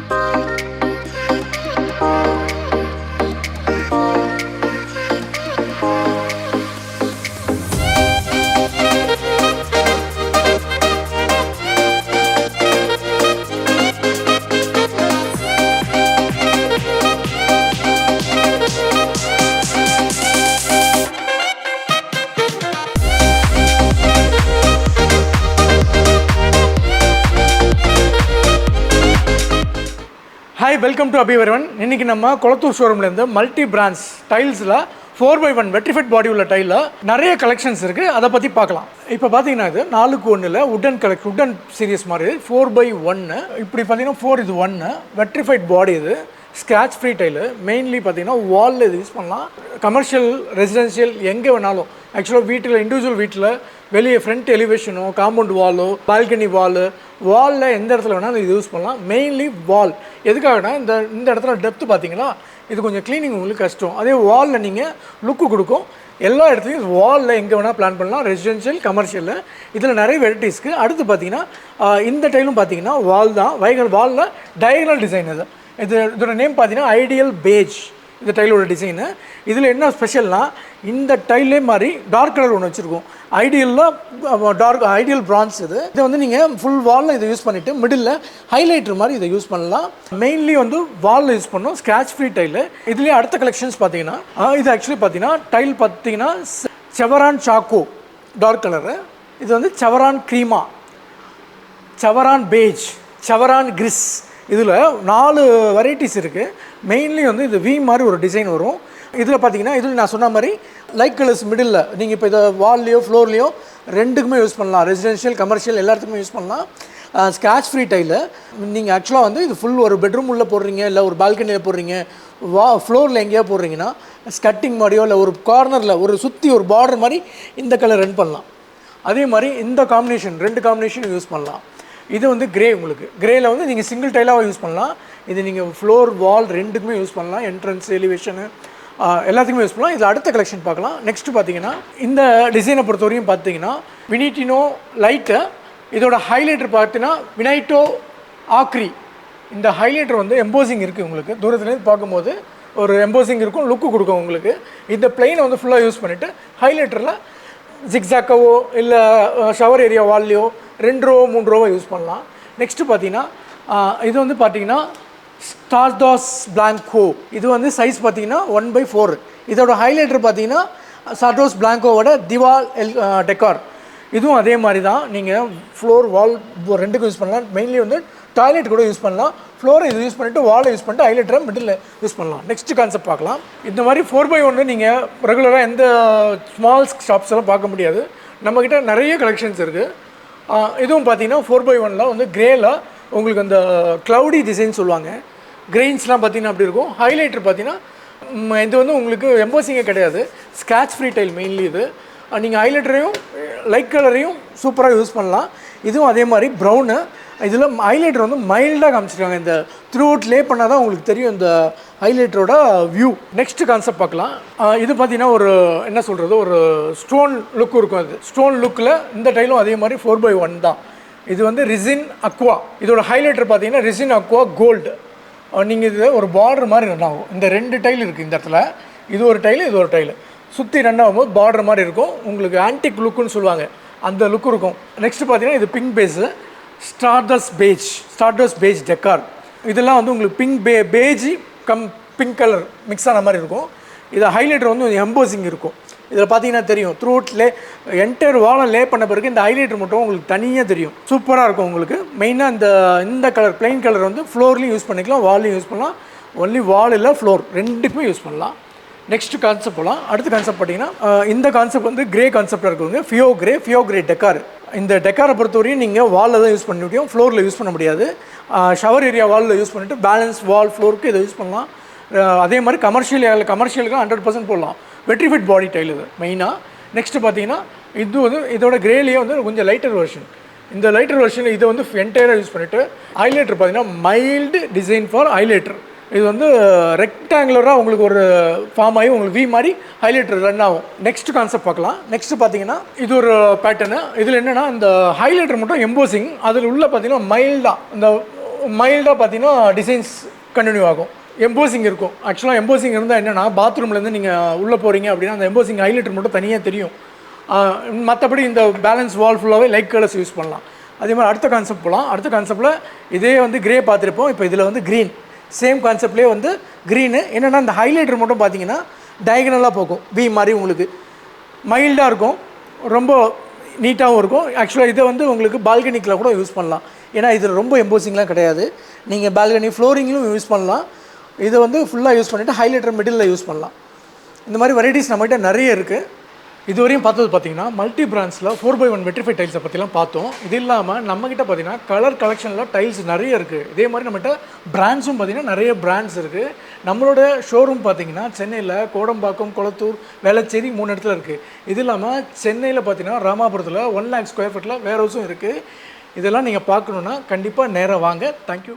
Hi, welcome to Abhivaran. இன்னைக்கு நம்ம கொளத்தூர் ஷோரூம்ல இருந்து மல்டி பிராண்ட்ஸ் டைல்ஸ்ல 4x1 வெட்ரிஃபைட் பாடி உள்ள டைல்ல நிறைய கலெக்ஷன்ஸ் இருக்கு. அதை பத்தி பார்க்கலாம். இப்போ பாத்தீங்கன்னா இது 4x1ல உடன் சீரிஸ் மாதிரி 4x1 இப்படி பாத்தீங்கன்னா 4 இது 1 வெட்ரிஃபைட் பாடி இது ஸ்கிராட்ச் ஃப்ரீ டைல் மெயின்லி பார்த்தீங்கன்னா வாலில் இது யூஸ் பண்ணலாம். கமர்ஷியல் ரெசிடென்ஷியல் எங்கே வேணாலும் ஆக்சுவலாக வீட்டில் இண்டிவிஜுவல் வீட்டில் வெளியே ஃப்ரண்ட் எலிவேஷனோ காம்பவுண்ட் வாலோ பால்கனி வாலில் எந்த இடத்துல வேணாலும் இது யூஸ் பண்ணலாம். மெயின்லி வால் எதுக்காகனா இந்த இடத்துல டெப்த்து பார்த்தீங்கன்னா இது கொஞ்சம் க்ளீனிங் உங்களுக்கு கஷ்டம். அதே வாலில் நீங்கள் லுக்கு கொடுக்கும். எல்லா இடத்துலையும் வாலில் எங்கே வேணால் பிளான் பண்ணலாம். ரெசிடென்ஷியல் கமர்ஷியலில் இதில் நிறைய வெரைட்டிஸ்க்கு. அடுத்து பார்த்தீங்கன்னா இந்த டைலும் பார்த்தீங்கன்னா வால் தான் வாலில் டயகனல் டிசைன் இதோட நேம் பார்த்தீங்கன்னா ஐடியல் பேஜ் இந்த டைலோட டிசைனு. இதில் என்ன ஸ்பெஷல்னால் இந்த டைலே மாதிரி டார்க் கலர் ஒன்று வச்சுருக்கோம். ஐடியல் பிரான்ஸ் இது வந்து நீங்கள் ஃபுல் வாலில் இதை யூஸ் பண்ணிவிட்டு மிடில் ஹைலைட்டர் மாதிரி இதை யூஸ் பண்ணலாம். மெயின்லி வந்து வாலில் யூஸ் பண்ணோம். Scratch free tile. இதுலேயே அடுத்த கலெக்ஷன்ஸ் பார்த்தீங்கன்னா இது ஆக்சுவலி பார்த்தீங்கன்னா டைல் பார்த்தீங்கன்னா செவரான் சாக்கோ டார்க் கலரு. இது வந்து செவரான் க்ரீமா, செவரான் பேஜ், செவரான் கிரிஸ். இதில் 4 வெரைட்டிஸ் இருக்குது. மெயின்லி வந்து இது வி மாதிரி ஒரு டிசைன் வரும். இதில் பார்த்தீங்கன்னா இதில் நான் சொன்ன மாதிரி லைட் கலர்ஸ் மிடில் நீங்கள் இப்போ இதை வால்லையோ ஃப்ளோர்லேயோ ரெண்டுக்குமே யூஸ் பண்ணலாம். ரெசிடென்ஷியல் கமர்ஷியல் எல்லாத்துக்குமே யூஸ் பண்ணலாம். ஸ்க்ராட்ச் ஃப்ரீ டைலு நீங்கள் ஆக்சுவலாக வந்து இது ஃபுல் ஒரு பெட்ரூம் உள்ளே போடுறீங்க, இல்லை ஒரு பால்கனியில் போடுறீங்க, ஃப்ளோரில் எங்கேயோ போடுறீங்கன்னா ஸ்கட்டிங் மாதிரியோ இல்லை ஒரு கார்னரில் ஒரு சுற்றி ஒரு பார்டர் மாதிரி இந்த கலர் ரன் பண்ணலாம். அதே மாதிரி இந்த காம்பினேஷன் 2 காம்பினேஷன் யூஸ் பண்ணலாம். இது வந்து கிரே, உங்களுக்கு கிரேயில் வந்து நீங்கள் சிங்கிள் டைலாக யூஸ் பண்ணலாம். இது நீங்கள் ஃப்ளோர் வால் ரெண்டுக்குமே யூஸ் பண்ணலாம். என்ட்ரன்ஸ் எலிவேஷனு எல்லாத்துக்குமே யூஸ் பண்ணலாம். இதில் அடுத்த கலெக்ஷன் பார்க்கலாம். நெக்ஸ்ட்டு பார்த்தீங்கன்னா இந்த டிசைனை பொறுத்தவரையும் பார்த்தீங்கன்னா வினிட்டினோ லைட்டு. இதோட ஹைலைட்டர் பார்த்தீங்கன்னா வினைட்டோ ஆக்ரி. இந்த ஹைலைட்டர் வந்து எம்போசிங் இருக்குது. உங்களுக்கு தூரத்துலேருந்து பார்க்கும்போது ஒரு எம்போசிங் இருக்கும், லுக்கு கொடுக்கும் உங்களுக்கு. இந்த பிளெயினை வந்து ஃபுல்லாக யூஸ் பண்ணிவிட்டு ஹைலைட்டரில் ஜிக்ஸாக்கவோ இல்லை ஷவர் ஏரியா வால்லையோ 2 ரோ 3 ரோவை யூஸ் பண்ணலாம். நெக்ஸ்ட்டு பார்த்தீங்கன்னா இது வந்து பார்த்தீங்கன்னா ஸ்டார்டாஸ் பிளாங்கோ. இது வந்து சைஸ் பார்த்தீங்கன்னா 1/4. இதோட ஹைலைட்டர் பார்த்தீங்கன்னா ஸ்டார்டாஸ் பிளாங்கோவோட திவால் டெக்கார். இதுவும் அதே மாதிரி தான். நீங்கள் ஃப்ளோர் வால் ரெண்டுக்கும் யூஸ் பண்ணலாம். மெயின்லி வந்து டாய்லெட் கூட யூஸ் பண்ணலாம். ஃப்ளோரை இது யூஸ் பண்ணிவிட்டு வாலை யூஸ் பண்ணிட்டு ஹைலைட்டரை மிடில் யூஸ் பண்ணலாம். நெக்ஸ்ட் கான்செப்ட் பார்க்கலாம். இந்த மாதிரி 4x1 நீங்கள் ரெகுலராக எந்த ஸ்மால் ஷாப்ஸ் எல்லாம் பார்க்க முடியாது. நம்மக்கிட்ட நிறைய கலெக்ஷன்ஸ் இருக்குது. இதுவும் பார்த்தீங்கன்னா 4x1 வந்து கிரேயில் உங்களுக்கு அந்த க்ளவுடி டிசைன் சொல்லுவாங்க. கிரெயின்ஸ்லாம் பார்த்தீங்கன்னா அப்படி இருக்கும். ஹைலைட்டர் பார்த்தீங்கன்னா இது வந்து உங்களுக்கு எம்போசிங்கே கிடையாது. ஸ்க்ராட்ச் ஃப்ரீ டைல் மெயின்லி இது. நீங்கள் ஹைலைட்டரையும் லைட் கலரையும் சூப்பராக யூஸ் பண்ணலாம். இதுவும் அதே மாதிரி ப்ரௌனு. இதில் ஹைலைட்டர் வந்து மைல்டாக காமிச்சிருக்காங்க. இந்த த்ரூ அவுட் லே பண்ணால் தான் உங்களுக்கு தெரியும் இந்த ஹைலைட்டரோட வியூ. நெக்ஸ்ட் கான்செப்ட் பார்க்கலாம். இது பார்த்தீங்கன்னா ஒரு என்ன சொல்கிறது, ஒரு ஸ்டோன் லுக் இருக்கும். அது ஸ்டோன் லுக்கில் இந்த டைலும் அதே மாதிரி 4x1 தான். இது வந்து ரிசின் அக்வா. இதோட ஹைலைட்டர் பார்த்தீங்கன்னா ரிசின் அக்வா கோல்டு. நீங்கள் இது ஒரு பார்டர் மாதிரி ரன் ஆகும். இந்த 2 டைல் இருக்குது இந்த இடத்துல. இது ஒரு டைலு, இது ஒரு டைலு. சுற்றி ரன் ஆகும்போது பார்டர் மாதிரி இருக்கும். உங்களுக்கு ஆன்டிக் லுக்குன்னு சொல்லுவாங்க, அந்த லுக் இருக்கும். நெக்ஸ்ட் பார்த்தீங்கன்னா இது pink base stardust beige decor. இதெல்லாம் வந்து உங்களுக்கு பேஜ் பிங்க் கலர் மிக்ஸ் ஆன மாதிரி இருக்கும். இது ஹைலைட்டர் வந்து எம்போசிங் இருக்கும். இதில் பார்த்தீங்கன்னா தெரியும் த்ரூ அவுட் என்டையர் வாலை லே பண்ண பிறகு இந்த ஹைலைட்டர் மட்டும் உங்களுக்கு தனியாக தெரியும். சூப்பராக இருக்கும் உங்களுக்கு. மெயினாக இந்த கலர் பிளைன் கலர் வந்து ஃப்ளோர்லேயும் யூஸ் பண்ணிக்கலாம், வால்லையும் யூஸ் பண்ணலாம். ஒன்லி வால் இல்லை ஃப்ளோர் ரெண்டுக்குமே யூஸ் பண்ணலாம். நெக்ஸ்ட் கான்செப்ட் போகலாம். அடுத்த கான்செப்ட் பார்த்தீங்கன்னா இந்த கான்செப்ட் வந்து கிரே கான்செப்டாக இருக்குங்க. ஃபியோ கிரே டெக்கார். இந்த டெக்காரை பொறுத்தவரையும் நீங்கள் வாலில் தான் யூஸ் பண்ண முடியும், ஃப்ளோரில் யூஸ் பண்ண முடியாது. ஷவர் ஏரியா வாலில் யூஸ் பண்ணிவிட்டு பேலன்ஸ் வால் ஃப்ளோருக்கு இதை யூஸ் பண்ணலாம். அதே மாதிரி கமர்ஷியலுக்கு 100% போடலாம். வெட்ரிஃபைட் பாடி டைல் இது மெயினாக. நெக்ஸ்ட்டு பார்த்தீங்கன்னா இது வந்து இதோட கிரேலேயே வந்து கொஞ்சம் லைட்டர் வெர்ஷன். இந்த லைட்டர் வெர்ஷன் இதை வந்து என்டையராக யூஸ் பண்ணிவிட்டு ஹைலைட்டர் பார்த்தீங்கன்னா மைல்டு டிசைன் ஃபார் ஹைலைட்டர். இது வந்து ரெக்டாங்குலராக உங்களுக்கு ஒரு ஃபார்ம் ஆகி உங்களுக்கு வி மாதிரி ஹைலைட்டர் ரன் ஆகும். நெக்ஸ்ட் கான்செப்ட் பார்க்கலாம். நெக்ஸ்ட் பார்த்தீங்கன்னா இது ஒரு பேட்டர்னு. இதில் என்னென்னா இந்த ஹைலைட்டர் மட்டும் எம்போசிங், அதில் உள்ள பார்த்தீங்கன்னா மைல்டாக இந்த மைல்டாக பார்த்தீங்கன்னா டிசைன்ஸ் கண்டினியூ ஆகும். எம்போசிங் இருக்கும். ஆக்சுவலாக எம்போசிங் இருந்தால் என்னென்னா பாத்ரூம்லேருந்து நீங்கள் உள்ளே போகிறீங்க அப்படின்னா அந்த எம்போசிங் ஹைலைட்டர் மட்டும் தனியாக தெரியும். மற்றபடி இந்த பேலன்ஸ் வால் ஃபுல்லாகவே லைட் கலர்ஸ் யூஸ் பண்ணலாம். அதே மாதிரி அடுத்த கான்செப்ட் போகலாம். அடுத்த கான்செப்ட்டில் இதே வந்து கிரே பார்த்துருப்போம். இப்போ இதில் வந்து க்ரீன், சேம் கான்செப்ட்லேயே வந்து க்ரீனு. என்னென்னா இந்த ஹைலைட்டர் மட்டும் பார்த்தீங்கன்னா டயகனலாக போகும், வி மாதிரி உங்களுக்கு மைல்டாக இருக்கும், ரொம்ப நீட்டாகவும் இருக்கும். ஆக்சுவலாக இதை வந்து உங்களுக்கு பால்கனிக்கில் கூட யூஸ் பண்ணலாம். ஏன்னா இதில் ரொம்ப எம்போசிங்லாம் கிடையாது. நீங்கள் பால்கனி ஃப்ளோரிங்லும் யூஸ் பண்ணலாம். இதை வந்து ஃபுல்லாக யூஸ் பண்ணிவிட்டு ஹைலைட்டர் மிடில் யூஸ் பண்ணலாம். இந்த மாதிரி வெரைட்டிஸ் நம்மகிட்ட நிறைய இருக்குது. இதுவரையும் பார்த்தது பார்த்தீங்கன்னா மல்டி பிராண்ட்ஸில் 4x1 வெட்ரிஃபை டைல்ஸை பற்றிலாம் பார்த்தோம். இது இல்லாமல் நம்மக்கிட்ட பார்த்தீங்கன்னா கலர் கலெக்ஷனில் டைல்ஸ் நிறைய இருக்குது. இதே மாதிரி நம்மகிட்ட பிராண்ட்ஸும் பார்த்தீங்கன்னா நிறைய பிராண்ட்ஸ் இருக்குது. நம்மளோட ஷோரூம் பார்த்தீங்கன்னா சென்னையில் கோடம்பாக்கம், கொளத்தூர், வேளச்சேரி 3 இடத்துல இருக்குது. இது இல்லாமல் சென்னையில் பார்த்தீங்கன்னா ராமாபுரத்தில் 1 lakh square feet வேர் ஹவுஸும் இருக்குது. இதெல்லாம் நீங்கள் பார்க்கணுன்னா கண்டிப்பாக நேராக வாங்க. தேங்க்யூ.